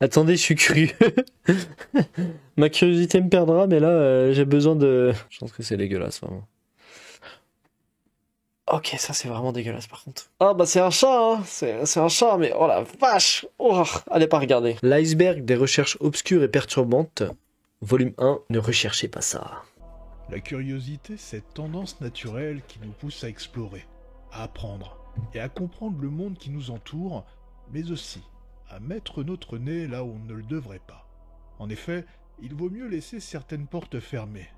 Attendez, je suis curieux. Ma curiosité me perdra, mais là, j'ai besoin de... Je pense que c'est dégueulasse, vraiment. Ok, ça c'est vraiment dégueulasse par contre. Ah bah c'est un chat, hein. C'est un chat, mais oh la vache. Oh, allez pas regarder. L'iceberg des recherches obscures et perturbantes. Volume 1, ne recherchez pas ça. La curiosité, cette tendance naturelle qui nous pousse à explorer, à apprendre et à comprendre le monde qui nous entoure, mais aussi à mettre notre nez là où on ne le devrait pas. En effet, il vaut mieux laisser certaines portes fermées,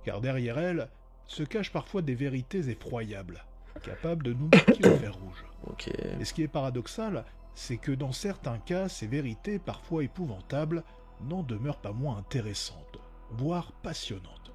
car derrière elles se cachent parfois des vérités effroyables, capables de nous marquer au fer rouge. Ok. Et ce qui est paradoxal, c'est que dans certains cas, ces vérités, parfois épouvantables, n'en demeurent pas moins intéressantes, voire passionnantes.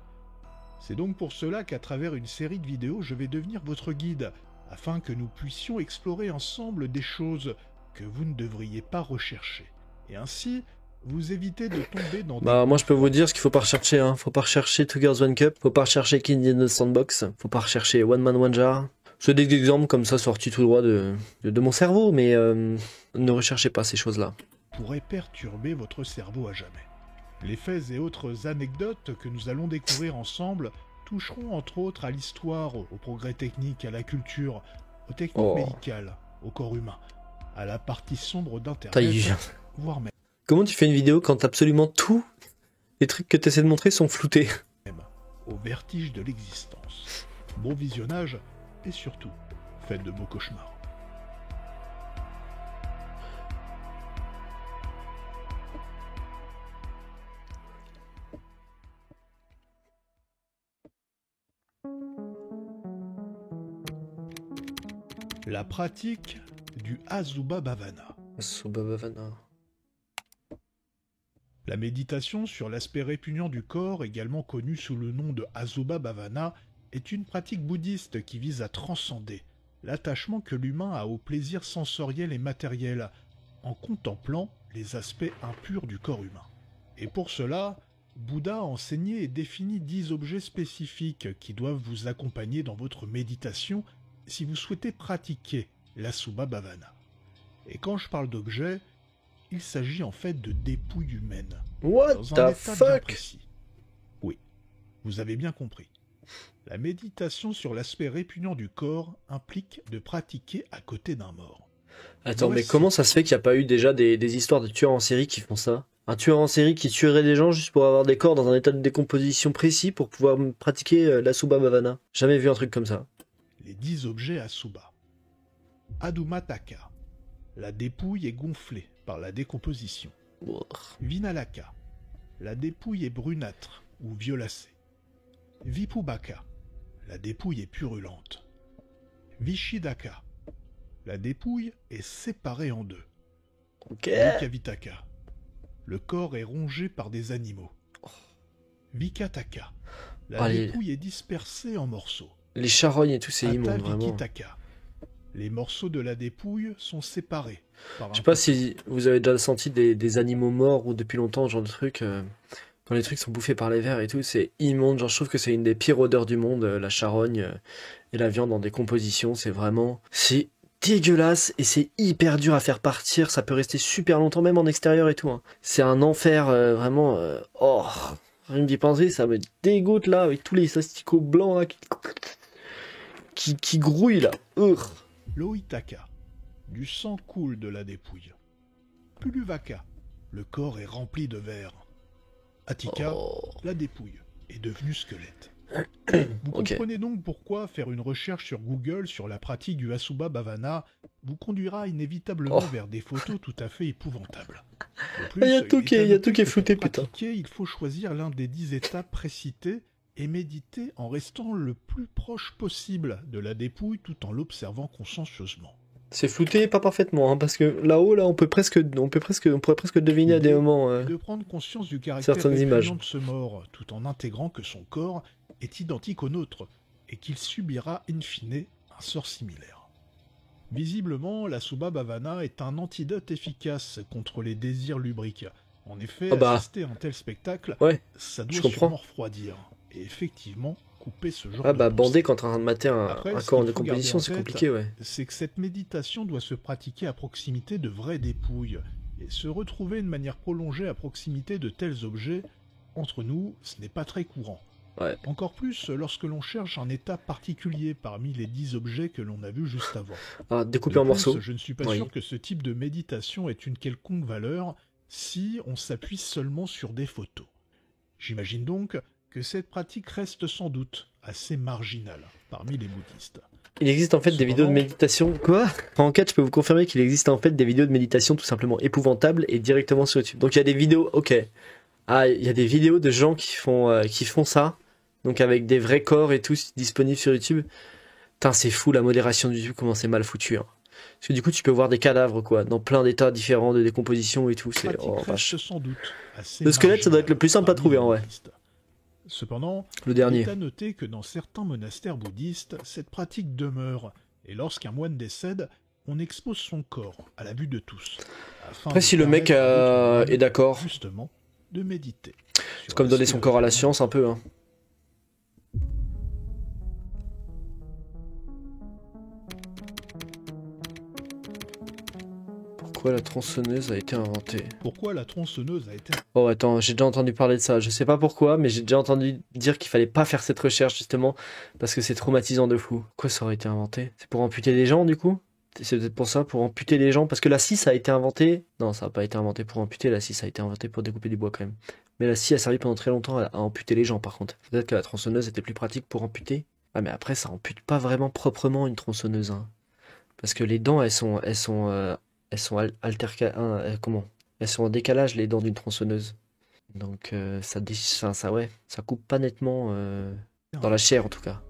C'est donc pour cela qu'à travers une série de vidéos, je vais devenir votre guide, afin que nous puissions explorer ensemble des choses que vous ne devriez pas rechercher. Et ainsi, vous évitez de tomber dans des... Bah moi je peux vous dire ce qu'il faut pas rechercher, hein. Faut pas rechercher Two Girls One Cup, faut pas rechercher Kid in the Sandbox, faut pas rechercher One Man One Jar. C'est des exemples comme ça sortis tout droit de mon cerveau, mais ne recherchez pas ces choses-là. pourrait perturber votre cerveau à jamais. Les faits et autres anecdotes que nous allons découvrir ensemble toucheront entre autres à l'histoire, au progrès technique, à la culture, aux techniques médicales, au corps humain, à la partie sombre d'Internet, voire même Comment tu fais une vidéo quand absolument tous les trucs que tu essaies de montrer sont floutés? au vertige de l'existence. Bon visionnage et surtout, faites de beaux cauchemars. La pratique du Asuba Bhavana. La méditation sur l'aspect répugnant du corps, également connue sous le nom de Asuba Bhavana, est une pratique bouddhiste qui vise à transcender l'attachement que l'humain a au plaisir sensoriel et matériel, en contemplant les aspects impurs du corps humain. Et pour cela, Bouddha a enseigné et défini 10 objets spécifiques qui doivent vous accompagner dans votre méditation si vous souhaitez pratiquer l'Asubha Bhavana. Et quand je parle d'objets, il s'agit en fait de dépouilles humaines. What dans un the état bien fuck? précis. Oui, vous avez bien compris. La méditation sur l'aspect répugnant du corps implique de pratiquer à côté d'un mort. Attends, mais Voici. comment ça se fait qu'il n'y a pas eu déjà des histoires de tueurs en série qui font ça? Un tueur en série qui tuerait des gens juste pour avoir des corps dans un état de décomposition précis pour pouvoir pratiquer la Subha Bhavana. Jamais vu un truc comme ça. Les 10 objets Asuba. Adumataka. La dépouille est gonflée par la décomposition. Vinalaka. La dépouille est brunâtre ou violacée. Vipubaka. La dépouille est purulente. Vishidaka. La dépouille est séparée en deux. Ok. Vikavitaka. Le corps est rongé par des animaux. Vikataka. La dépouille est dispersée en morceaux. Les charognes et tout, c'est immonde, vraiment. Vikitaka. Les morceaux de la dépouille sont séparés. Je sais pas si vous avez déjà senti des animaux morts ou depuis longtemps, genre de trucs. Quand les trucs sont bouffés par les vers et tout, c'est immonde. Genre, je trouve que c'est une des pires odeurs du monde, la charogne et la viande en décomposition. C'est vraiment. C'est dégueulasse et c'est hyper dur à faire partir. Ça peut rester super longtemps, même en extérieur et tout, hein. C'est un enfer, vraiment. Oh, rien d'y penser, ça me dégoûte là, avec tous les asticots blancs là, qui grouillent là. Loitaka. Du sang coule de la dépouille. Puluvaka. Le corps est rempli de verre. Attika. La dépouille est devenue squelette. Vous comprenez donc pourquoi faire une recherche sur Google sur la pratique du Asubha Bhavana vous conduira inévitablement vers des photos tout à fait épouvantables. Il y a tout qui est flouté, putain. Il faut choisir l'un des 10 étapes précités et méditer en restant le plus proche possible de la dépouille tout en l'observant consciencieusement. C'est flouté, pas parfaitement, hein, parce que là-haut, là, on pourrait presque deviner à des moments de prendre conscience du caractère certaines images de ce mort, tout en intégrant que son corps est identique au nôtre et qu'il subira in fine un sort similaire. Visiblement, la Subha Bhavana est un antidote efficace contre les désirs lubriques. En effet, assister à un tel spectacle, ça doit sûrement refroidir. Et effectivement, couper ce genre de bander quand on est en train de mater un corps en décomposition, c'est compliqué, c'est que cette méditation doit se pratiquer à proximité de vraies dépouilles, et se retrouver de manière prolongée à proximité de tels objets, entre nous, ce n'est pas très courant. Ouais. Encore plus lorsque l'on cherche un état particulier parmi les 10 objets que l'on a vus juste avant. Ah, découpé De en plus, morceaux. je ne suis pas Oui. sûr que ce type de méditation ait une quelconque valeur si on s'appuie seulement sur des photos. J'imagine donc que cette pratique reste sans doute assez marginale parmi les bouddhistes. Il existe en fait des vidéos de Cependant- méditation. Quoi? En enquête, je peux vous confirmer qu'il existe en fait des vidéos de méditation tout simplement épouvantables et directement sur YouTube. Donc il y a des vidéos, ok. Ah, il y a des vidéos de gens qui font ça. Donc avec des vrais corps et tout disponibles sur YouTube. Putain, c'est fou la modération de YouTube, comment c'est mal foutu. Hein. Parce que du coup, tu peux voir des cadavres, quoi, dans plein d'états différents de décomposition et tout. C'est Pratique oh, reste vache. sans doute assez Le squelette, ça doit être le plus simple à marginale trouver, en parmi les vrai. bouddhistes. Cependant, Le il dernier. est à noter que dans certains monastères bouddhistes, cette pratique demeure, et lorsqu'un moine décède, on expose son corps à la vue de tous. Afin Après, de si le mec permettre à d'autres moines, est d'accord, justement, de méditer. c'est comme donner son corps à la science un peu. Hein. Pourquoi la tronçonneuse a été inventée? Pourquoi la tronçonneuse a été... Oh attends, j'ai déjà entendu parler de ça. Je sais pas pourquoi, mais j'ai déjà entendu dire qu'il fallait pas faire cette recherche justement parce que c'est traumatisant de fou. Pourquoi ça aurait été inventé? C'est pour amputer les gens du coup? C'est peut-être pour ça, pour amputer les gens. Parce que la scie ça a été inventé. Non, ça a pas été inventé pour amputer. La scie ça a été inventé pour découper du bois quand même. Mais la scie a servi pendant très longtemps à amputer les gens par contre. Peut-être que la tronçonneuse était plus pratique pour amputer. Ah mais après ça ampute pas vraiment proprement une tronçonneuse. Hein. Parce que les dents elles sont comment? Elles sont en décalage les dents d'une tronçonneuse. Donc ça coupe pas nettement dans la chair en tout cas.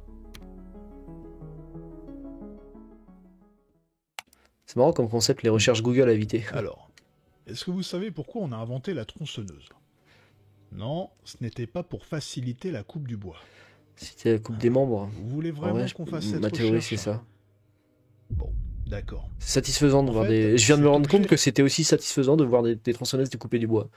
C'est marrant comme concept, les recherches Google à éviter. Alors, est-ce que vous savez pourquoi on a inventé la tronçonneuse? Non, ce n'était pas pour faciliter la coupe du bois. C'était la coupe des membres. Vous voulez En vraiment vrai, qu'on fasse cette ma théorie recherche? c'est ça. Bon, d'accord. C'est satisfaisant de En voir fait, des. Je viens de me cet rendre compte objet- que c'était aussi satisfaisant de voir des tronçonneuses découper du bois.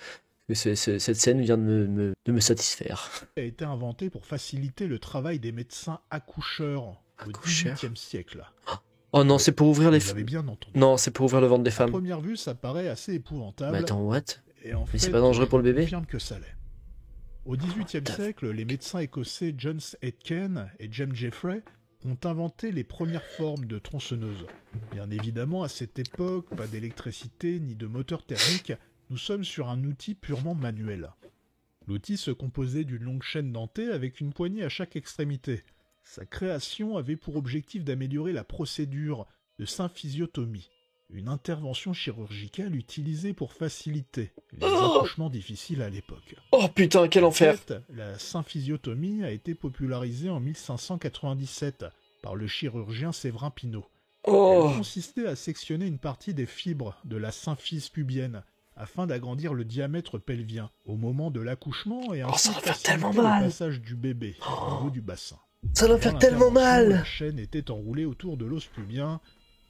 Que cette scène vient de me satisfaire. A été inventé pour faciliter le travail des médecins accoucheurs au Accoucheurs XVIIIe siècle. Oh non, c'est pour ouvrir les. Vous avez bien entendu. Non, c'est pour ouvrir le ventre des À femmes. première vue, ça paraît assez épouvantable. Mais attends, what? Et en Mais c'est fait, pas dangereux pour le je bébé? confirme que ça l'est. Au XVIIIe siècle, les médecins écossais John Aitken et James Jeffrey ont inventé les premières formes de tronçonneuses. Bien évidemment, à cette époque, pas d'électricité ni de moteur thermique, nous sommes sur un outil purement manuel. L'outil se composait d'une longue chaîne dentée avec une poignée à chaque extrémité. Sa création avait pour objectif d'améliorer la procédure de symphysiotomie, une intervention chirurgicale utilisée pour faciliter les accouchements difficiles à l'époque. Oh putain, quel En enfer! fait, la symphysiotomie a été popularisée en 1597 par le chirurgien Séverin Pinault. Oh! Elle consistait à sectionner une partie des fibres de la symphyse pubienne afin d'agrandir le diamètre pelvien au moment de l'accouchement et ainsi ça doit faire faciliter tellement le mal. passage du bébé au niveau du bassin. Ça doit Pendant faire tellement l'intervention, mal! La chaîne était enroulée autour de l'os pubien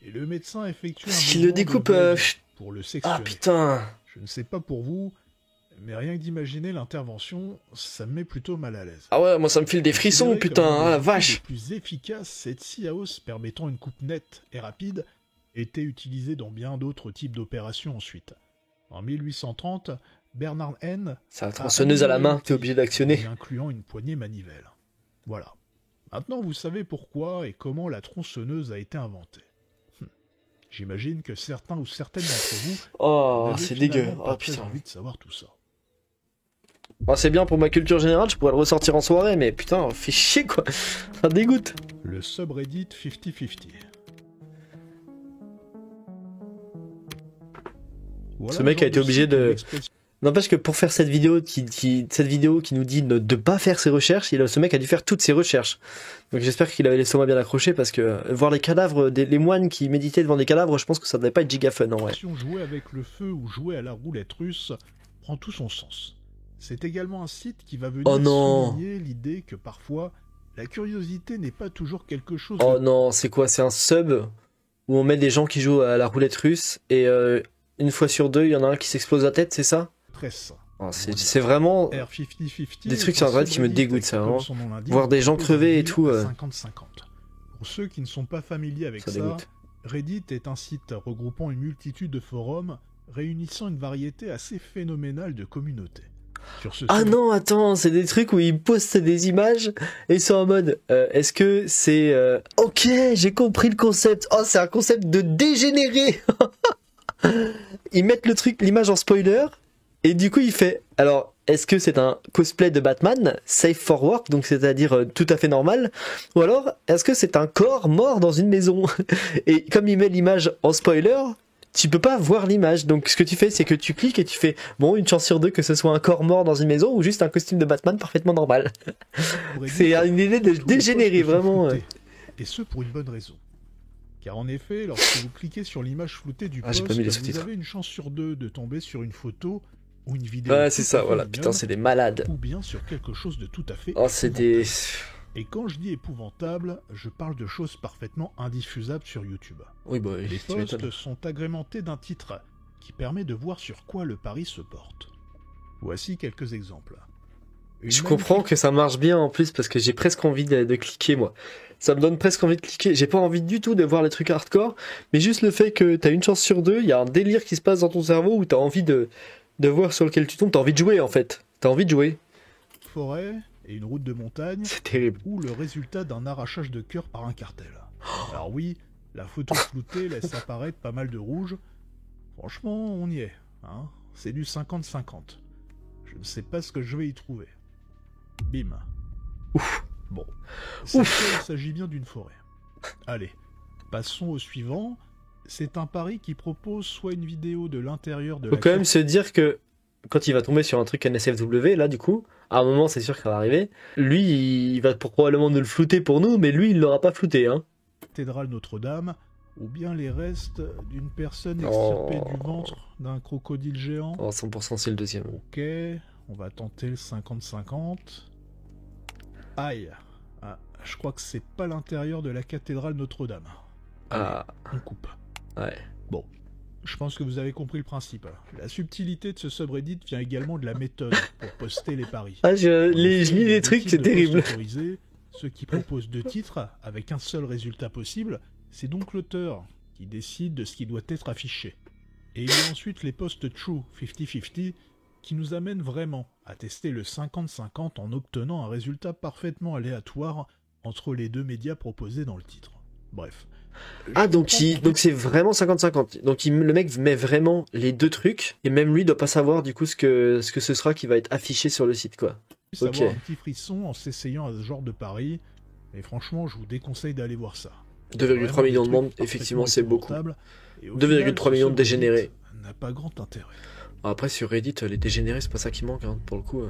et le médecin effectuait un S'il le mouvement de découpe. va-et-vient pour le sectionner. Ah putain! Je ne sais pas pour vous, mais rien que d'imaginer l'intervention, ça me met plutôt mal à l'aise. Ah ouais, moi ça me file des frissons, Considérée putain, comme l'un ah des la outils vache! les plus efficace, cette scie à os permettant une coupe nette et rapide était utilisée dans bien d'autres types d'opérations ensuite. En 1830, Bernard Henn C'est la tronçonneuse à la main, t'es obligé d'actionner. incluant une poignée manivelle. Voilà. Maintenant, vous savez pourquoi et comment la tronçonneuse a été inventée. J'imagine que certains ou certaines d'entre vous Oh, n'avaient c'est finalement dégueu. pas Oh très putain. envie de savoir tout ça. Oh, c'est bien pour ma culture générale, je pourrais le ressortir en soirée, mais putain, fait chier quoi. Ça dégoûte. Le subreddit 50-50. Voilà Ce mec le a genre été obligé site où de- l'expression N'empêche que pour faire cette vidéo qui nous dit de pas faire ses recherches, ce mec a dû faire toutes ses recherches. Donc j'espère qu'il avait l'estomac bien accroché parce que voir les cadavres, les moines qui méditaient devant des cadavres, je pense que ça devait pas être giga fun en vrai. jouer avec le feu ou jouer à la roulette russe prend tout son sens. C'est également un site qui va venir Oh non. souligner l'idée que parfois, la curiosité n'est pas toujours quelque chose Oh de non, c'est quoi? C'est un sub où on met des gens qui jouent à la roulette russe et une fois sur deux, il y en a un qui s'explose la tête, c'est ça? très sain. Oh, c'est vraiment R5050 des trucs est sur un internet qui me subreddit dégoûtent, ça, comme vraiment. son nom l'indique, Voir des gens composé crever et de tout, 50-50. Pour ceux qui ne sont pas familiers avec ça ça, dégoûte. Reddit est un site regroupant une multitude de forums réunissant une variété assez phénoménale de communautés. Sur ce Ah sobre- non, attends, c'est des trucs où ils postent des images et ils sont en mode est-ce que c'est ok, j'ai compris le concept. Oh, c'est un concept de dégénéré. Ils mettent le truc, l'image en spoiler et du coup il fait alors est-ce que c'est un cosplay de Batman safe for work, donc c'est-à-dire tout à fait normal, ou alors est-ce que c'est un corps mort dans une maison? Et comme il met l'image en spoiler, tu peux pas voir l'image. Donc ce que tu fais, c'est que tu cliques et tu fais bon, une chance sur deux que ce soit un corps mort dans une maison ou juste un costume de Batman parfaitement normal. pourrait C'est dire une idée de tous les dégénérer postes sont vraiment. floutés. Et ce pour une bonne raison. Car en effet, lorsque vous cliquez sur l'image floutée du Ah, j'ai post, pas mis les vous sous-titres. avez une chance sur deux de tomber sur une photo ou une vidéo Ouais, c'est tout à ça, fait voilà. mignonne, Putain, c'est des malades. ou bien sur quelque chose de tout à fait Oh, c'est des. épouvantable. Et quand je dis épouvantable, je parle de choses parfaitement indiffusables sur YouTube. Oui, bah, Les tu m'étonnes. posts sont agrémentés d'un titre qui permet de voir sur quoi le pari se porte. Voici quelques exemples. Une Je magnifique- comprends que ça marche bien en plus parce que j'ai presque envie de cliquer moi. Ça me donne presque envie de cliquer. J'ai pas envie du tout de voir les trucs hardcore, mais juste le fait que t'as une chance sur deux, il y a un délire qui se passe dans ton cerveau où t'as envie de voir sur lequel tu tombes, t'as envie de jouer en fait. T'as envie de jouer. forêt et une route de montagne, C'est terrible. ou le résultat d'un arrachage de cœur par un cartel. Alors oui, la photo floutée laisse apparaître pas mal de rouge. Franchement, on y est. Hein, c'est du 50-50. Je ne sais pas ce que je vais y trouver. Bim. Ouf. Bon. Cette Ouf. fois, il s'agit bien d'une forêt. Allez, passons au suivant. C'est un pari qui propose soit une vidéo de l'intérieur de Faut la quand même se dire que quand il va tomber sur un truc NSFW, là du coup, à un moment c'est sûr que ça va arriver. Lui, il va probablement nous le flouter pour nous, mais lui il l'aura pas flouté, hein. cathédrale Notre-Dame, ou bien les restes d'une personne extirpée Oh. du ventre d'un crocodile géant. Oh, 100% c'est le deuxième. Ok, on va tenter le 50-50. Aïe. Ah, je crois que c'est pas l'intérieur de la cathédrale Notre-Dame. Allez, Ah, on coupe. ouais. Bon, je pense que vous avez compris le principe. La subtilité de ce subreddit vient également de la méthode pour poster les paris. Ah, je En lis effet, il y a les deux trucs, types c'est de posts terrible. autorisés. Ceux qui proposent deux titres, avec un seul résultat possible, c'est donc l'auteur qui décide de ce qui doit être affiché. Et il y a ensuite les posts true 50-50 qui nous amènent vraiment à tester le 50-50 en obtenant un résultat parfaitement aléatoire entre les deux médias proposés dans le titre. Bref. Ah, Je donc, comprends donc c'est vraiment 50-50. Donc le mec met vraiment les deux trucs, et même lui doit pas savoir du coup ce que ce sera qui va être affiché sur le site, quoi. puisse Ok. avoir un petit frisson en s'essayant à ce genre de pari. Et franchement, je vous déconseille d'aller voir ça. 2,3 millions de monde, Parfaitement effectivement, c'est beaucoup. épouvantables, et au 2,3 final, millions de ce dégénérés. subreddit n'a pas grand intérêt. Après, sur Reddit, les dégénérés, c'est pas ça qui manque, hein, pour le coup.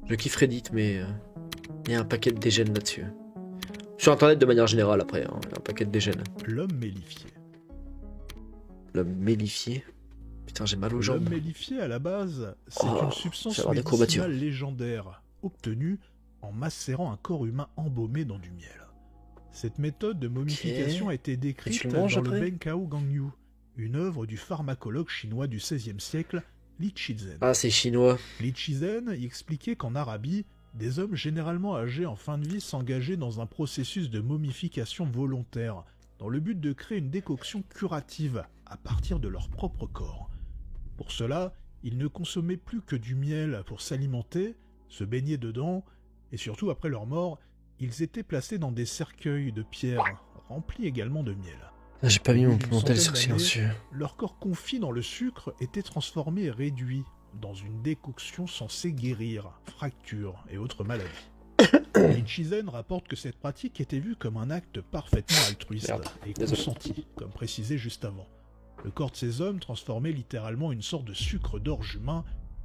Je kiffe Reddit, mais il y a un paquet de dégènes là-dessus. Sur Internet, de manière générale, après, hein, il y a un paquet de dégènes. L'homme mélifié. L'homme mélifié. Putain, j'ai mal aux L'homme jambes. mélifié, à la base, c'est Oh, une substance j'ai avoir des courbatures. médicinale légendaire, obtenue en macérant un corps humain embaumé dans du miel. Cette méthode de momification a été décrite tu le manges dans le après Benkao Gangyu, une œuvre du pharmacologue chinois du XVIe siècle, Li Chizen. Ah, c'est chinois. Li Chizen y expliquait qu'en Arabie, des hommes généralement âgés en fin de vie s'engageaient dans un processus de momification volontaire, dans le but de créer une décoction curative à partir de leur propre corps. Pour cela, ils ne consommaient plus que du miel pour s'alimenter, se baigner dedans, et surtout après leur mort, ils étaient placés dans des cercueils de pierre, remplis également de miel. Ah, j'ai pas mis Au mon bout d'une tel centaine sur d'années, silencieux. Leur corps confit dans le sucre était transformé et réduit dans une décoction censée guérir fractures et autres maladies. Li Chizen rapporte que cette pratique était vue comme un acte parfaitement altruiste Merde, et désolé. consenti, comme précisé juste avant. Le corps de ces hommes, transformé littéralement en une sorte de sucre d'orge humain,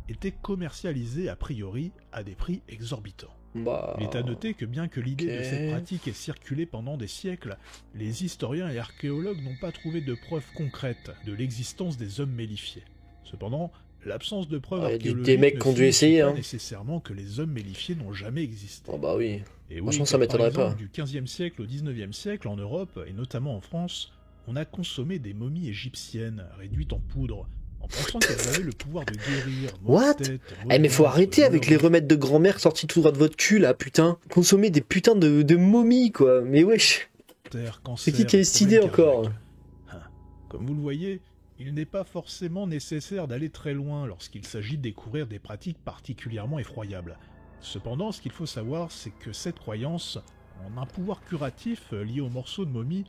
était commercialisé a priori à des prix exorbitants. Bah... Il est à noter que bien que l'idée de ok. cette pratique ait circulé pendant des siècles, les historiens et archéologues n'ont pas trouvé de preuves concrètes de l'existence des hommes mélifiés. Cependant, l'absence de preuves Ah, y a archéologiques des mecs ne qui ont dû signifie essayer, pas hein. nécessairement que les hommes mélifiés n'ont jamais existé. Oh bah oui. Et Franchement, oui, ça que par m'étonnerait exemple, pas. du XVe siècle au XIXe siècle en Europe, et notamment en France, on a consommé des momies égyptiennes réduites en poudre, en pensant qu'elles avaient le pouvoir de guérir. What maux-de-tête, Eh mais faut maux de arrêter ventre, avec les douleurs. remèdes de grand-mère sortis tout droit de votre cul là, putain. Consommer des putains de momies quoi, mais wesh. Cancer, C'est qui a cette idée problèmes encore cardiaques. Comme vous le voyez, Il n'est pas forcément nécessaire d'aller très loin lorsqu'il s'agit de découvrir des pratiques particulièrement effroyables. Cependant, ce qu'il faut savoir, c'est que cette croyance en un pouvoir curatif lié aux morceaux de momie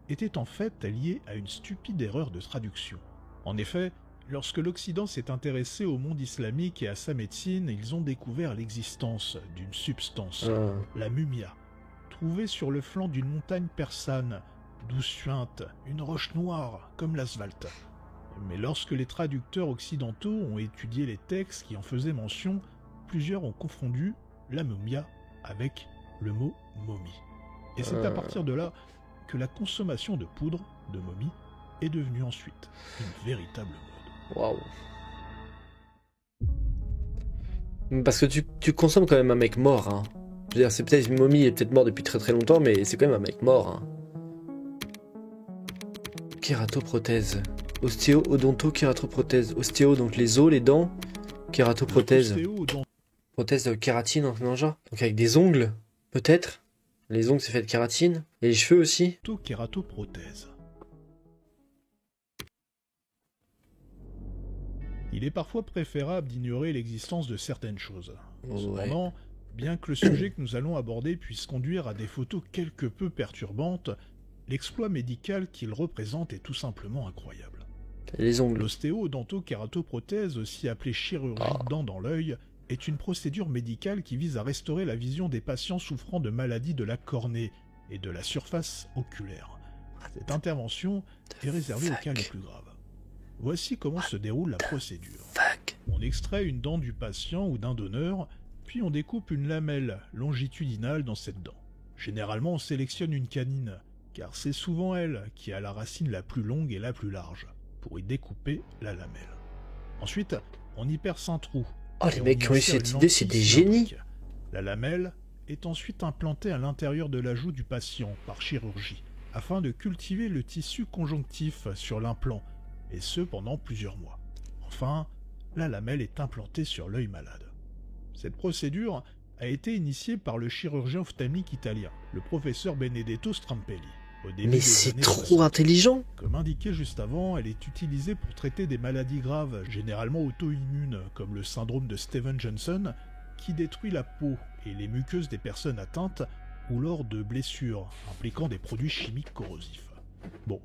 était en fait liée à une stupide erreur de traduction. En effet, lorsque l'Occident s'est intéressé au monde islamique et à sa médecine, ils ont découvert l'existence d'une substance, la mumia, trouvée sur le flanc d'une montagne persane, d'où suinte une roche noire comme l'asphalte. Mais lorsque les traducteurs occidentaux ont étudié les textes qui en faisaient mention, plusieurs ont confondu la mumia avec le mot momie. Et c'est à partir de là que la consommation de poudre de momie est devenue ensuite une véritable mode. Waouh. Parce que tu consommes quand même un mec mort, hein. Je veux dire, c'est peut-être une momie, il est peut-être mort depuis très très longtemps, mais c'est quand même un mec mort, hein. Kératoprothèse. Ostéo, odonto, kératoprothèse. Ostéo, donc les os, les dents. Kératoprothèse. Prothèse de kératine, en ce genre. Donc avec des ongles, peut-être. Les ongles, c'est fait de kératine. Et les cheveux aussi. Kératoprothèse. Il est parfois préférable d'ignorer l'existence de certaines choses. Cependant, bien que le sujet que nous allons aborder puisse conduire à des photos quelque peu perturbantes, l'exploit médical qu'il représente est tout simplement incroyable. Les ongles. L'ostéo-odonto-kératoprothèse, aussi appelée chirurgie de dents dans l'œil, est une procédure médicale qui vise à restaurer la vision des patients souffrant de maladies de la cornée et de la surface oculaire. Cette intervention est réservée aux cas les plus graves. Voici comment se déroule la procédure. On extrait une dent du patient ou d'un donneur, puis on découpe une lamelle longitudinale dans cette dent. Généralement, on sélectionne une canine, car c'est souvent elle qui a la racine la plus longue et la plus large, pour y découper la lamelle. Ensuite, on y perce un trou. Oh, les mecs qui ont eu cette idée, c'est des génies. La lamelle est ensuite implantée à l'intérieur de la joue du patient par chirurgie, afin de cultiver le tissu conjonctif sur l'implant, et ce pendant plusieurs mois. Enfin, la lamelle est implantée sur l'œil malade. Cette procédure a été initiée par le chirurgien ophtalmique italien, le professeur Benedetto Strampelli. Mais c'est trop intelligent. Comme indiqué juste avant, elle est utilisée pour traiter des maladies graves, généralement auto-immunes, comme le syndrome de Steven-Johnson, qui détruit la peau et les muqueuses des personnes atteintes, ou lors de blessures impliquant des produits chimiques corrosifs. Bon,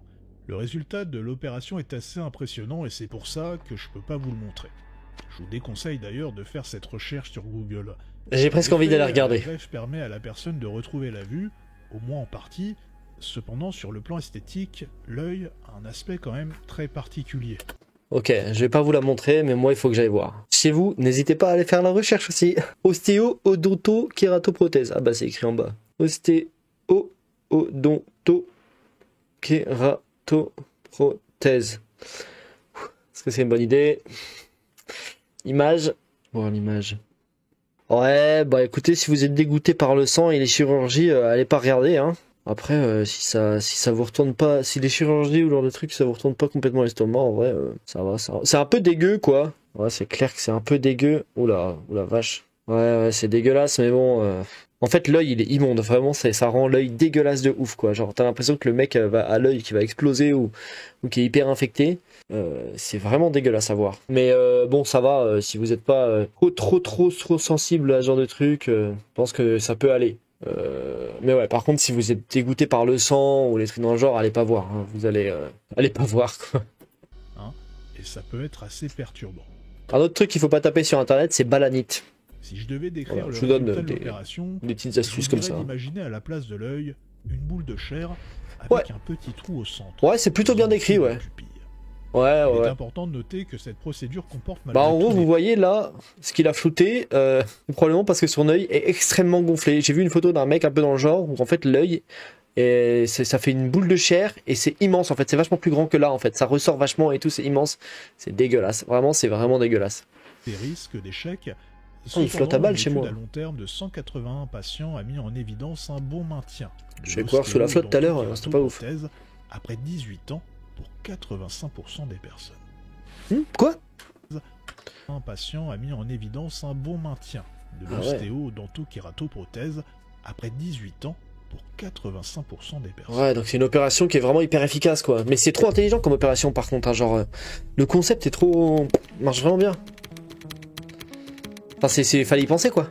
le résultat de l'opération est assez impressionnant et c'est pour ça que je peux pas vous le montrer. Je vous déconseille d'ailleurs de faire cette recherche sur Google. J'ai presque envie d'aller regarder. La greffe permet à la personne de retrouver la vue, au moins en partie. Cependant, sur le plan esthétique, l'œil a un aspect quand même très particulier. Ok, je vais pas vous la montrer, mais moi il faut que j'aille voir. Chez vous, n'hésitez pas à aller faire la recherche aussi. Ostéo, odonto, kératoprothèse. Ah bah c'est écrit en bas. Ostéo, odonto, kératoprothèse. Est-ce que c'est une bonne idée? Image. Voir l'image. Ouais, bah écoutez, si vous êtes dégoûté par le sang et les chirurgies, allez pas regarder, hein. Après, si ça vous retourne pas, si les chirurgies ou genre de trucs, ça vous retourne pas complètement l'estomac, en vrai, ça va. C'est un peu dégueu, quoi. Ouais, c'est clair que c'est un peu dégueu. Oula vache. Ouais, c'est dégueulasse, mais bon. En fait, l'œil, il est immonde. Vraiment, ça rend l'œil dégueulasse de ouf, quoi. Genre, t'as l'impression que le mec a l'œil qui va exploser ou qui est hyper infecté. C'est vraiment dégueulasse à voir. Mais bon, ça va. Si vous êtes pas trop sensible à ce genre de truc, je pense que ça peut aller. Mais ouais, par contre, si vous êtes dégoûté par le sang ou les trucs dans le genre, allez pas voir. Hein. Vous allez pas voir, quoi. Hein, et ça peut être assez perturbant. Un autre truc qu'il faut pas taper sur internet, c'est balanite. Si je devais décrire voilà, le je vous donne résultat de l'opération, des petites astuces comme ça. Imaginez à la place de l'œil une boule de chair avec un petit trou au centre. Ouais, c'est plutôt bien décrit, ouais. Il est important de noter que cette procédure comporte malgré en gros, vous voyez là, ce qu'il a flouté, probablement parce que son œil est extrêmement gonflé. J'ai vu une photo d'un mec un peu dans le genre, où en fait l'œil, ça fait une boule de chair, et c'est immense en fait, c'est vachement plus grand que là en fait, ça ressort vachement et tout, c'est immense, c'est dégueulasse, vraiment c'est vraiment dégueulasse. Des risques d'échec. Il flotte à balle chez moi. À long terme de 181 patients a mis en évidence un bon maintien. Je vais courir sous la flotte tout à l'heure, c'était pas ouf. Après 18 ans pour 85% des personnes. Quoi? Un patient a mis en évidence un bon maintien de l'ostéo-odonto-kératoprothèse après 18 ans pour 85% des personnes. Ouais, donc c'est une opération qui est vraiment hyper efficace, quoi. Mais c'est trop intelligent comme opération, par contre, hein, genre... le concept est trop... marche vraiment bien. Enfin, fallait y penser, quoi.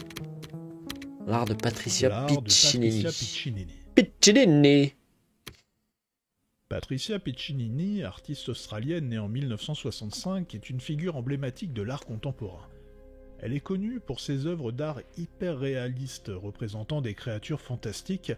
L'art de Patricia Piccinini. Piccinini. Patricia Piccinini, artiste australienne née en 1965, est une figure emblématique de l'art contemporain. Elle est connue pour ses œuvres d'art hyper réalistes représentant des créatures fantastiques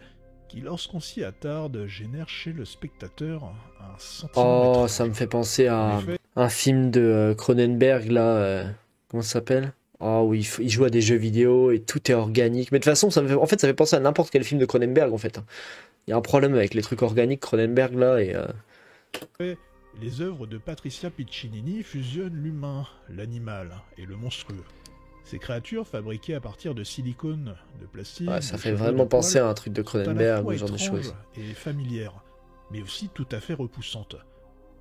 qui, lorsqu'on s'y attarde, génèrent chez le spectateur un sentiment. Oh, ça me fait penser à un film de Cronenberg, là. Comment ça s'appelle? Oh, où il joue à des jeux vidéo et tout est organique. Mais de toute façon, ça fait penser à n'importe quel film de Cronenberg, en fait. Il y a un problème avec les trucs organiques, Cronenberg, là, et... Les œuvres de Patricia Piccinini fusionnent l'humain, l'animal et le monstrueux. Ces créatures, fabriquées à partir de silicone, de plastique... Ouais, ça fait vraiment penser à un truc de Cronenberg, ou ce genre de choses. Et familières, mais aussi tout à fait repoussantes.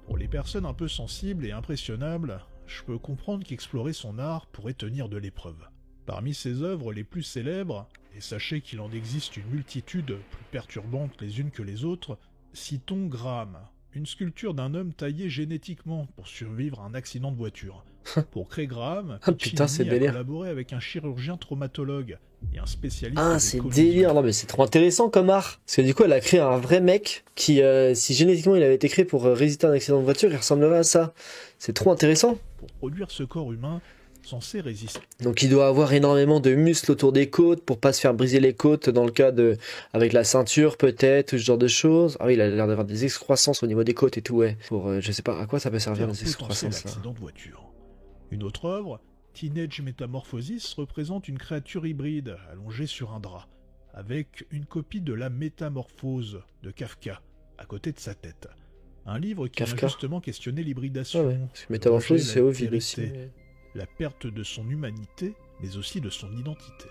Pour les personnes un peu sensibles et impressionnables, je peux comprendre qu'explorer son art pourrait tenir de l'épreuve. Parmi ses œuvres les plus célèbres, et sachez qu'il en existe une multitude plus perturbantes les unes que les autres, citons Graham, une sculpture d'un homme taillé génétiquement pour survivre à un accident de voiture. Pour créer Graham, Piccinini a collaboré avec un chirurgien traumatologue et un spécialiste. Ah, c'est délire. Non, mais c'est trop intéressant comme art. Parce que du coup, elle a créé un vrai mec qui, si génétiquement il avait été créé pour résister à un accident de voiture, il ressemblerait à ça. C'est trop intéressant. Pour produire ce corps humain censé résister. Donc il doit avoir énormément de muscles autour des côtes pour pas se faire briser les côtes dans le cas de... avec la ceinture peut-être, ce genre de choses. Ah oui, il a l'air d'avoir des excroissances au niveau des côtes et tout, ouais. Pour, je sais pas à quoi ça peut servir les excroissances là. Accident de voiture. Une autre œuvre, Teenage Metamorphosis, représente une créature hybride allongée sur un drap, avec une copie de la Métamorphose de Kafka à côté de sa tête. Un livre qui a justement questionné l'hybridation. Ah ouais, parce que Métamorphose c'est Ovid aussi. La perte de son humanité, mais aussi de son identité.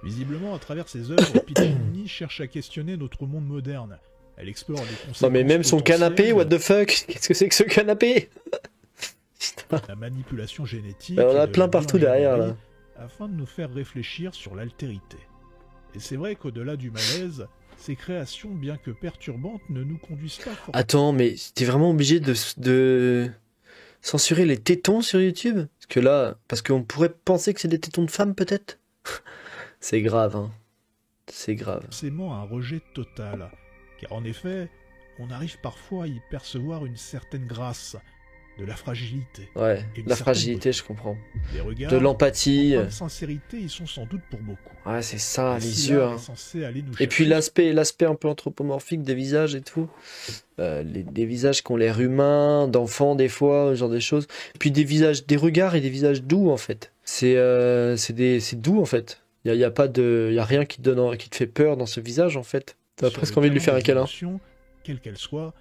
Visiblement, à travers ses œuvres, Piccinini cherche à questionner notre monde moderne. Elle explore les concepts. Non mais même son canapé, what the fuck? Qu'est-ce que c'est que ce canapé? La manipulation génétique. On a plein partout derrière là. Afin de nous faire réfléchir sur l'altérité. Et c'est vrai qu'au-delà du malaise, ces créations, bien que perturbantes, ne nous conduisent pas forcément. Attends, mais t'es vraiment obligé de censurer les tétons sur YouTube? Parce que là, parce qu'on pourrait penser que c'est des tétons de femmes peut-être. C'est grave, hein. C'est grave. C'est un rejet total. Car en effet, on arrive parfois à y percevoir une certaine grâce, de la fragilité. Ouais, la fragilité, je comprends. Les regards, de l'empathie. De sincérité, ils sont sans doute pour beaucoup. Ouais, c'est ça, les yeux. Hein. Et puis l'aspect un peu anthropomorphique des visages et tout. Des visages qui ont l'air humains, d'enfants des fois, ce genre des choses. Puis des visages, des regards et des visages doux en fait. C'est doux en fait. Il y a rien qui te fait peur dans ce visage en fait. T'as presque envie de lui faire un câlin. Quelle qu'elle soit,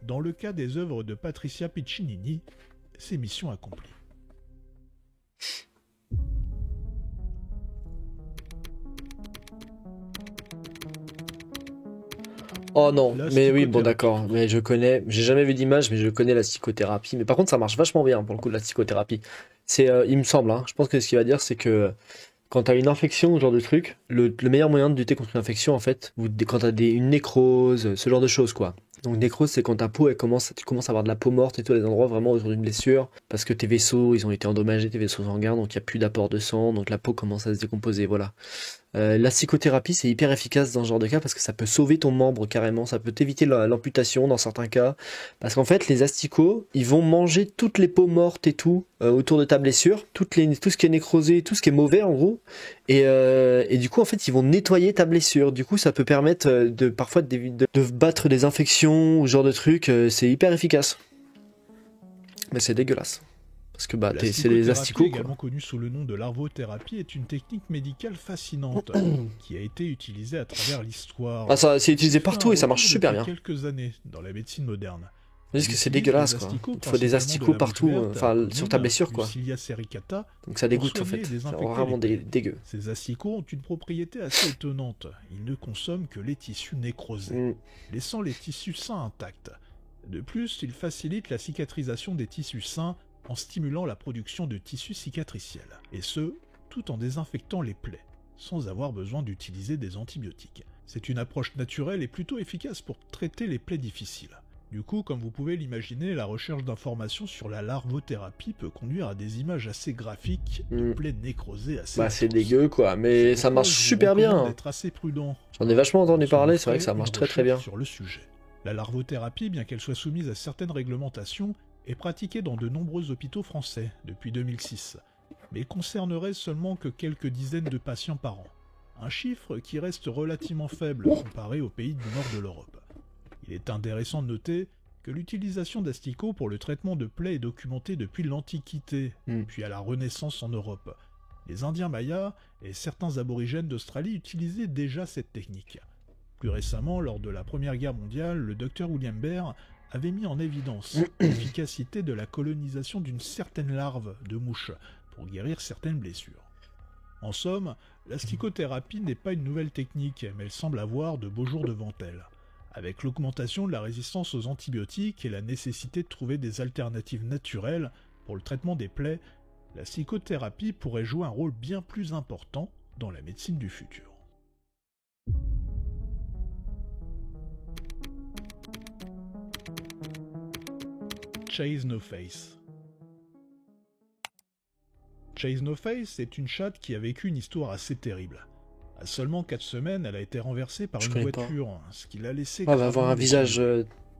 dans le cas des œuvres de Patricia Piccinini, c'est mission accomplie. Oh non, mais oui, bon d'accord, mais je connais, j'ai jamais vu d'image, mais je connais la psychothérapie. Mais par contre, ça marche vachement bien pour le coup de la psychothérapie. Il me semble, hein, je pense que ce qu'il va dire, c'est que quand t'as une infection, ce genre de truc, le meilleur moyen de lutter contre une infection, en fait, ou quand t'as une nécrose, ce genre de choses, quoi. Donc nécrose, c'est quand ta peau, tu commences à avoir de la peau morte et tout, des endroits vraiment autour d'une blessure, parce que tes vaisseaux, ils ont été endommagés, tes vaisseaux sanguins, donc il n'y a plus d'apport de sang, donc la peau commence à se décomposer, voilà. La psychothérapie, c'est hyper efficace dans ce genre de cas, parce que ça peut sauver ton membre carrément, ça peut t'éviter l'amputation dans certains cas, parce qu'en fait, les asticots, ils vont manger toutes les peaux mortes et tout, autour de ta blessure, tout ce qui est nécrosé, tout ce qui est mauvais en gros, et du coup, en fait, ils vont nettoyer ta blessure, du coup, ça peut permettre parfois de battre des infections, ou ce genre de trucs, c'est hyper efficace. Mais c'est dégueulasse. Parce que c'est les asticots. Également connue sous le nom de l'arvothérapie, est une technique médicale fascinante qui a été utilisée à travers l'histoire. Ah, c'est utilisé partout et ça marche super bien. Quelques années dans la médecine moderne. Parce que c'est dégueulasse quoi. Il faut des asticots partout, enfin sur ta blessure quoi. Donc ça dégoûte en fait. C'est vraiment dégueu. Ces asticots ont une propriété assez étonnante. Ils ne consomment que les tissus nécrosés, laissant les tissus sains intacts. De plus, ils facilitent la cicatrisation des tissus sains en stimulant la production de tissus cicatriciels, et ce, tout en désinfectant les plaies, sans avoir besoin d'utiliser des antibiotiques. C'est une approche naturelle et plutôt efficace pour traiter les plaies difficiles. Du coup, comme vous pouvez l'imaginer, la recherche d'informations sur la larvothérapie peut conduire à des images assez graphiques de plaies nécrosées assez Bah c'est atroces. dégueu quoi, mais ça marche super bien. D'être assez prudent. J'en ai vachement entendu Lorsque parler, vous c'est vrai que ça ferez marche une très très bien. recherche sur le sujet. La larvothérapie, bien qu'elle soit soumise à certaines réglementations, est pratiquée dans de nombreux hôpitaux français depuis 2006, mais concernerait seulement que quelques dizaines de patients par an. Un chiffre qui reste relativement faible comparé aux pays du nord de l'Europe. Il est intéressant de noter que l'utilisation d'asticots pour le traitement de plaies est documentée depuis l'Antiquité, puis à la Renaissance en Europe. Les Indiens mayas et certains aborigènes d'Australie utilisaient déjà cette technique. Plus récemment, lors de la Première Guerre mondiale, le docteur William Baer avait mis en évidence l'efficacité de la colonisation d'une certaine larve de mouche pour guérir certaines blessures. En somme, l'asticothérapie n'est pas une nouvelle technique, mais elle semble avoir de beaux jours devant elle. Avec l'augmentation de la résistance aux antibiotiques et la nécessité de trouver des alternatives naturelles pour le traitement des plaies, la psychothérapie pourrait jouer un rôle bien plus important dans la médecine du futur. Chase No Face. Chase No Face est une chatte qui a vécu une histoire assez terrible. À seulement 4 semaines, elle a été renversée par une voiture, ce qui l'a laissé... Elle va avoir un visage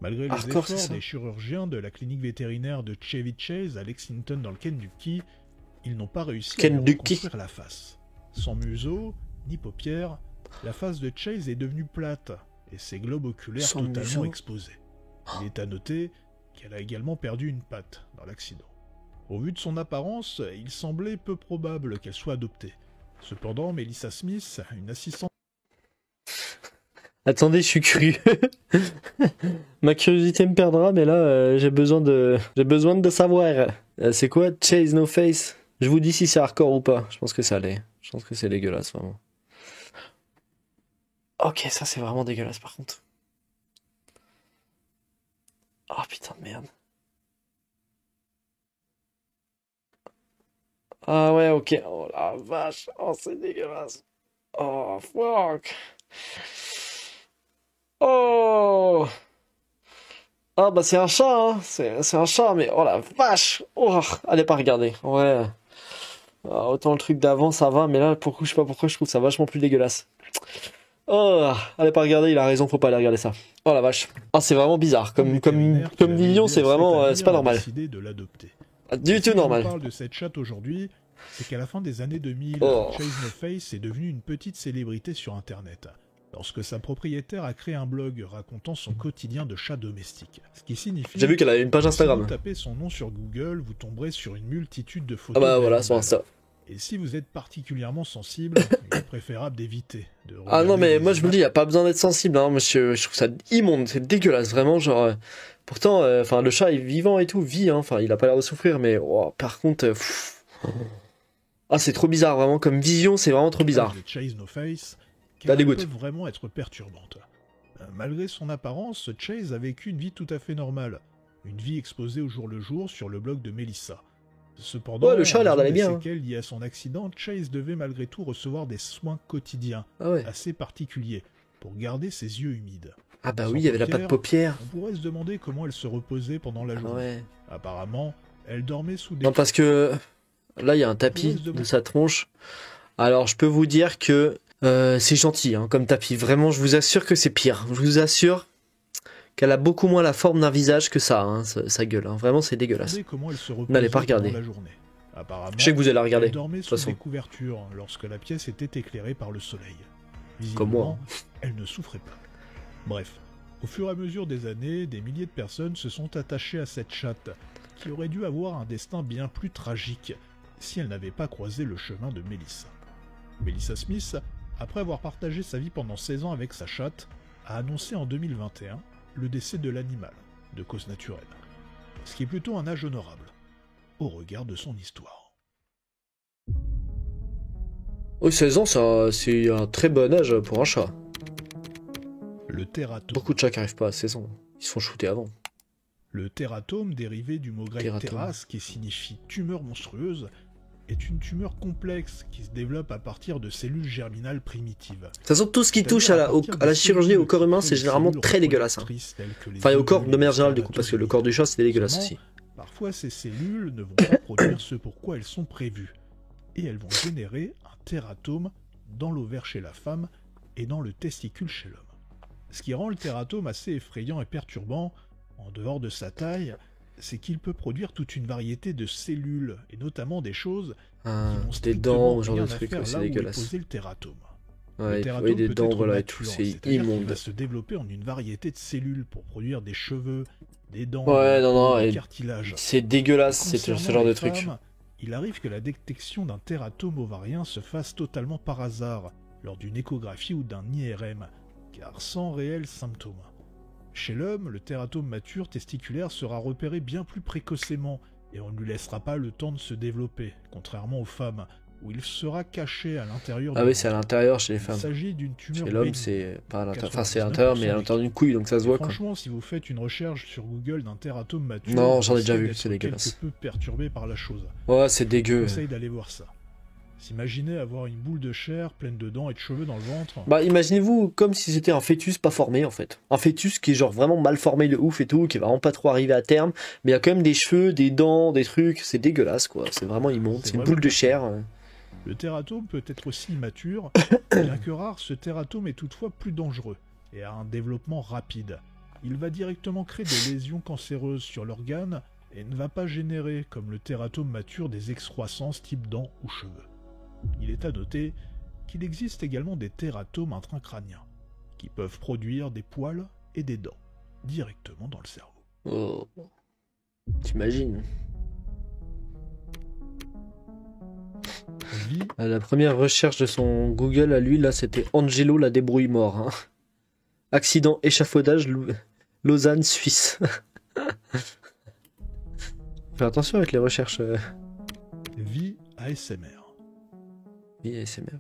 malgré les efforts des chirurgiens de la clinique vétérinaire de Chevy Chase à Lexington dans le Kentucky, ils n'ont pas réussi à lui reconstruire la face. Sans museau, ni paupières, la face de Chase est devenue plate, et ses globes oculaires totalement exposés. Il est à noter qu'elle a également perdu une patte dans l'accident. Au vu de son apparence, il semblait peu probable qu'elle soit adoptée. Cependant, Melissa Smith, une assistante... Attendez, je suis curieux. Ma curiosité me perdra, mais là, j'ai besoin de savoir. C'est quoi Chase No Face? Je vous dis si c'est hardcore ou pas. Je pense que ça l'est. Je pense que c'est dégueulasse, vraiment. Ok, ça c'est vraiment dégueulasse, par contre. Oh putain de merde. Ah ouais, ok. Oh la vache. Oh, c'est dégueulasse. Oh, fuck. Oh. Ah bah c'est un chat, hein. C'est un chat, mais oh la vache. Oh, allez pas regarder. Ouais. Ah, autant le truc d'avant, ça va, mais là, je sais pas pourquoi, je trouve ça vachement plus dégueulasse. Oh, allez pas regarder, il a raison, faut pas aller regarder ça. Oh la vache. Ah, c'est vraiment bizarre. Comme vision, c'est vraiment, c'est pas normal. Du tout normal. Si on parle de cette chatte aujourd'hui, c'est qu'à la fin des années 2000, Chase No Face est devenue une petite célébrité sur Internet, lorsque sa propriétaire a créé un blog racontant son quotidien de chat domestique. Ce qui signifie... J'ai vu qu'elle avait une page Instagram. Si vous tapez son nom sur Google, vous tomberez sur une multitude de photos. Ah bah voilà, sur Insta. Et si vous êtes particulièrement sensible, il est préférable d'éviter de... Ah non, mais moi je me dis, il n'y a pas besoin d'être sensible, hein, monsieur. Je trouve ça immonde, c'est dégueulasse, vraiment, genre... Pourtant, enfin, le chat est vivant et tout, vit, hein, enfin, il a pas l'air de souffrir, mais oh, par contre... Ah, c'est trop bizarre, vraiment, comme vision, c'est vraiment trop bizarre. Chase No Face, ça dégoûte. Peut vraiment être perturbante. Malgré son apparence, Chase a vécu une vie tout à fait normale. Une vie exposée au jour le jour sur le blog de Melissa. Cependant, ouais, le chat a l'air d'aller bien. Séquelles liées à son accident, Chase devait malgré tout recevoir des soins quotidiens assez particuliers pour garder ses yeux humides. Ah bah oui, il y avait la patte paupière. On pourrait se demander comment elle se reposait pendant la journée. Ouais. Apparemment, elle dormait sous des... Non, parce que là, il y a un tapis de sa tronche. Alors, je peux vous dire que c'est gentil hein, comme tapis. Vraiment, je vous assure que c'est pire. Je vous assure qu'elle a beaucoup moins la forme d'un visage que ça, hein, sa gueule. Hein. Vraiment, c'est dégueulasse. N'allez pas regarder. Je sais que vous allez regarder. Elle dormait sous des couvertures lorsque la pièce était éclairée par le soleil. Comme moi. Elle ne souffrait pas. Bref, au fur et à mesure des années, des milliers de personnes se sont attachées à cette chatte, qui aurait dû avoir un destin bien plus tragique si elle n'avait pas croisé le chemin de Melissa. Melissa Smith, après avoir partagé sa vie pendant 16 ans avec sa chatte, a annoncé en 2021 le décès de l'animal, de cause naturelle. Ce qui est plutôt un âge honorable, au regard de son histoire. Oui, 16 ans, c'est un très bon âge pour un chat. Le tératome. Beaucoup de chats qui n'arrivent pas à 16 ans. Ils se font shooter avant. Le tératome, dérivé du mot grec téras, qui signifie tumeur monstrueuse, est une tumeur complexe qui se développe à partir de cellules germinales primitives. De toute façon, tout ce qui touche à la chirurgie et au corps humain, c'est généralement très dégueulasse. Hein. Enfin, et au corps de manière générale, du coup, parce que le corps du chat, c'est dégueulasse aussi. Parfois, ces cellules ne vont pas produire ce pour quoi elles sont prévues. Et elles vont générer un tératome dans l'ovaire chez la femme et dans le testicule chez l'homme. Ce qui rend le tératome assez effrayant et perturbant, en dehors de sa taille, c'est qu'il peut produire toute une variété de cellules, et notamment des choses qui n'ont des dents, ce genre de rien à trucs, faire c'est là où est dégueulasse. posé le tératome. Ouais, Le tératome des peut dents, être voilà, et tout, matulant, c'est c'est-à-dire qu'il immonde. va se développer en une variété de cellules pour produire des cheveux, des dents, Ouais, non, du et cartilage. c'est dégueulasse, ce Concernant genre de les truc. femmes, il arrive que la détection d'un tératome ovarien se fasse totalement par hasard, lors d'une échographie ou d'un IRM, car sans réels symptômes. Chez l'homme, le tératome mature testiculaire sera repéré bien plus précocement, et on ne lui laissera pas le temps de se développer, contrairement aux femmes, où il sera caché à l'intérieur Ah du oui, c'est à ventre. l'intérieur chez les Il femmes. s'agit d'une tumeur Chez l'homme, bénigne. c'est pas à l'intérieur. Enfin, c'est à 99% l'intérieur, mais à des l'intérieur d'une couille, donc ça se Et voit, quoi. franchement, si vous faites une recherche sur Google d'un tératome mature, Non, vous j'en ai déjà risquez vu, d'être c'est dégueulasse. quelque peu perturbé par la chose. Ouais, c'est Je dégueu. vous conseille d'aller voir ça. S'imaginer avoir une boule de chair pleine de dents et de cheveux dans le ventre. Bah, imaginez-vous comme si c'était un fœtus pas formé, en fait. Un fœtus qui est genre vraiment mal formé de ouf et tout, qui va vraiment pas trop arriver à terme, mais il y a quand même des cheveux, des dents, des trucs, c'est dégueulasse, quoi. C'est vraiment immonde, c'est une vraiment boule de chair. Le tératome peut être aussi immature, bien que rare, ce tératome est toutefois plus dangereux et a un développement rapide. Il va directement créer des lésions cancéreuses sur l'organe et ne va pas générer, comme le tératome mature, des excroissances type dents ou cheveux. Il est à noter qu'il existe également des tératomes intracrâniens, qui peuvent produire des poils et des dents, directement dans le cerveau. Oh. T'imagines? Vie, La première recherche de son Google à lui, là, c'était Angelo la débrouille mort. Hein. Accident échafaudage Lausanne, Suisse. Fais attention avec les recherches. vie ASMR. Oui, ASMR.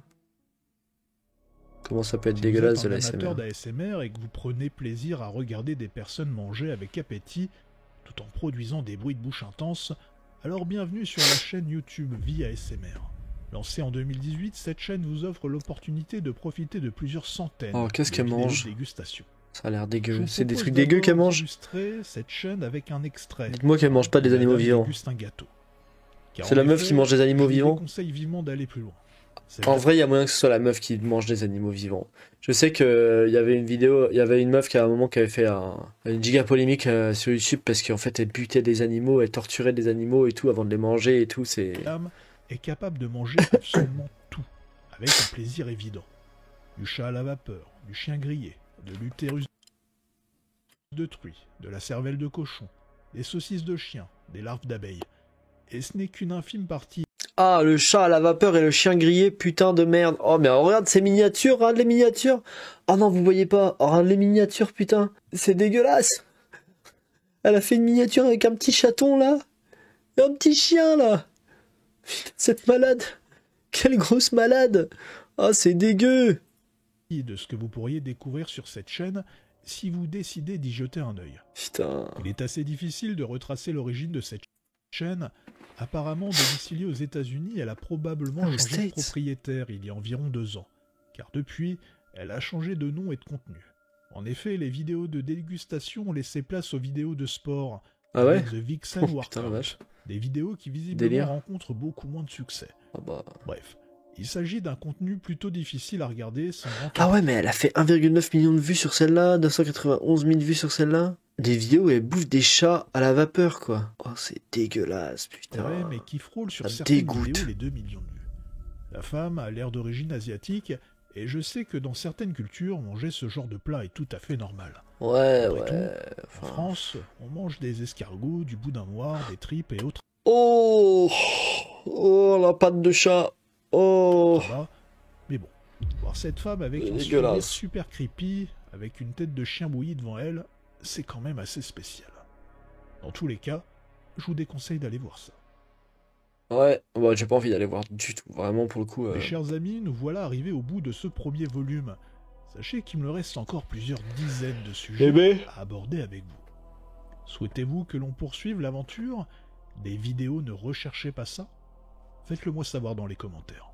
Comment ça peut être Si dégueulasse vous de êtes un amateur l'ASMR? d'ASMR et que vous prenez plaisir à regarder des personnes manger avec appétit, tout en produisant des bruits de bouche intenses, alors bienvenue sur la chaîne YouTube Vie ASMR. Lancée en 2018, cette chaîne vous offre l'opportunité de profiter de plusieurs centaines Oh, qu'est-ce de qu'elle vidéos mange? de dégustation. Ça a l'air Je dégueu. vous C'est des propose trucs dégueux qu'elle d'abord mange? d'illustrer cette chaîne avec un extrait. Dites-moi qu'elle mange pas des La animaux dame vivants. déguste un gâteau. Car C'est en la meuf effet, qui mange des animaux je vous vivants? déconseille vivement d'aller plus loin. En vrai, il y a moyen que ce soit la meuf qui mange des animaux vivants. Je sais que il y avait une vidéo, il y avait une meuf qui à un moment qui avait fait une giga polémique sur YouTube parce qu'en fait elle butait des animaux, elle torturait des animaux et tout avant de les manger et tout. C'est L'âme est capable de manger absolument tout, avec un plaisir évident. Du chat à la vapeur, du chien grillé, de l'utérus de truie, de la cervelle de cochon, des saucisses de chien, des larves d'abeilles. Et ce n'est qu'une infime partie ah, le chat à la vapeur et le chien grillé, putain de merde. Oh mais regarde ces miniatures, regarde les miniatures. Oh non, vous voyez pas. Oh, regarde les miniatures, putain. C'est dégueulasse. Elle a fait une miniature avec un petit chaton là. Et un petit chien là. Putain, cette malade. Quelle grosse malade. Oh, c'est dégueu. de ce que vous pourriez découvrir sur cette chaîne si vous décidez d'y jeter un œil. Putain. Il est assez difficile de retracer l'origine de cette chaîne. Apparemment domiciliée aux États-Unis, elle a probablement aux changé de States. propriétaire il y a environ 2 ans, car depuis, elle a changé de nom et de contenu. En effet, les vidéos de dégustation ont laissé place aux vidéos de sport, Ah ouais? avec The Vixen Oh, putain, Workout, la vache. des vidéos qui visiblement Délire. rencontrent beaucoup moins de succès. Ah bah. Bref, il s'agit d'un contenu plutôt difficile à regarder sans grand Ah ouais, mais elle a fait 1,9 million de vues sur celle-là, 291 000 vues sur celle-là. Des vidéos où elle bouffe des chats à la vapeur, quoi. Oh, c'est dégueulasse, putain. intérêt, mais qui frôle sur Ça me certaines dégoûte. vidéos les 2 millions de vues. La femme a l'air d'origine asiatique, et je sais que dans certaines cultures, manger ce genre de plat est tout à fait normal. Ouais, Après ouais. En Enfin... France, on mange des escargots, du boudin noir, des tripes et autres Oh! Oh, la patte de chat. Oh! plats. Mais bon, voir cette femme avec un Dégueulasse. sourire super creepy, avec une tête de chien bouilli devant elle, c'est quand même assez spécial. Dans tous les cas, je vous déconseille d'aller voir ça. Ouais, bah, j'ai pas envie d'aller voir du tout. Vraiment, pour le coup. Mes chers amis, nous voilà arrivés au bout de ce premier volume. Sachez qu'il me reste encore plusieurs dizaines de sujets Eh ben. à aborder avec vous. Souhaitez-vous que l'on poursuive l'aventure? Des vidéos ne recherchez pas ça? Faites-le moi savoir dans les commentaires.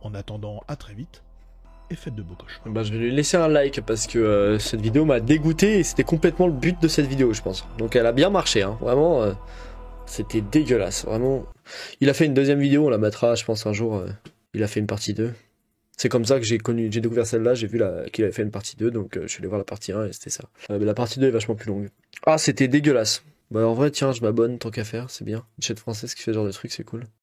En attendant, à très vite, et faites de beaux cauchemars. Bah, je vais lui laisser un like parce que cette vidéo m'a dégoûté et c'était complètement le but de cette vidéo, je pense. Donc elle a bien marché, hein. Vraiment, c'était dégueulasse. Vraiment. Il a fait une deuxième vidéo, on la mettra, je pense, un jour. Il a fait une partie 2. C'est comme ça que j'ai découvert celle-là, j'ai vu qu'il avait fait une partie 2, donc je suis allé voir la partie 1 et c'était ça. Mais la partie 2 est vachement plus longue. Ah, c'était dégueulasse. Bah en vrai, tiens, je m'abonne tant qu'à faire, c'est bien. Une chaîne française qui fait ce genre de trucs, c'est cool.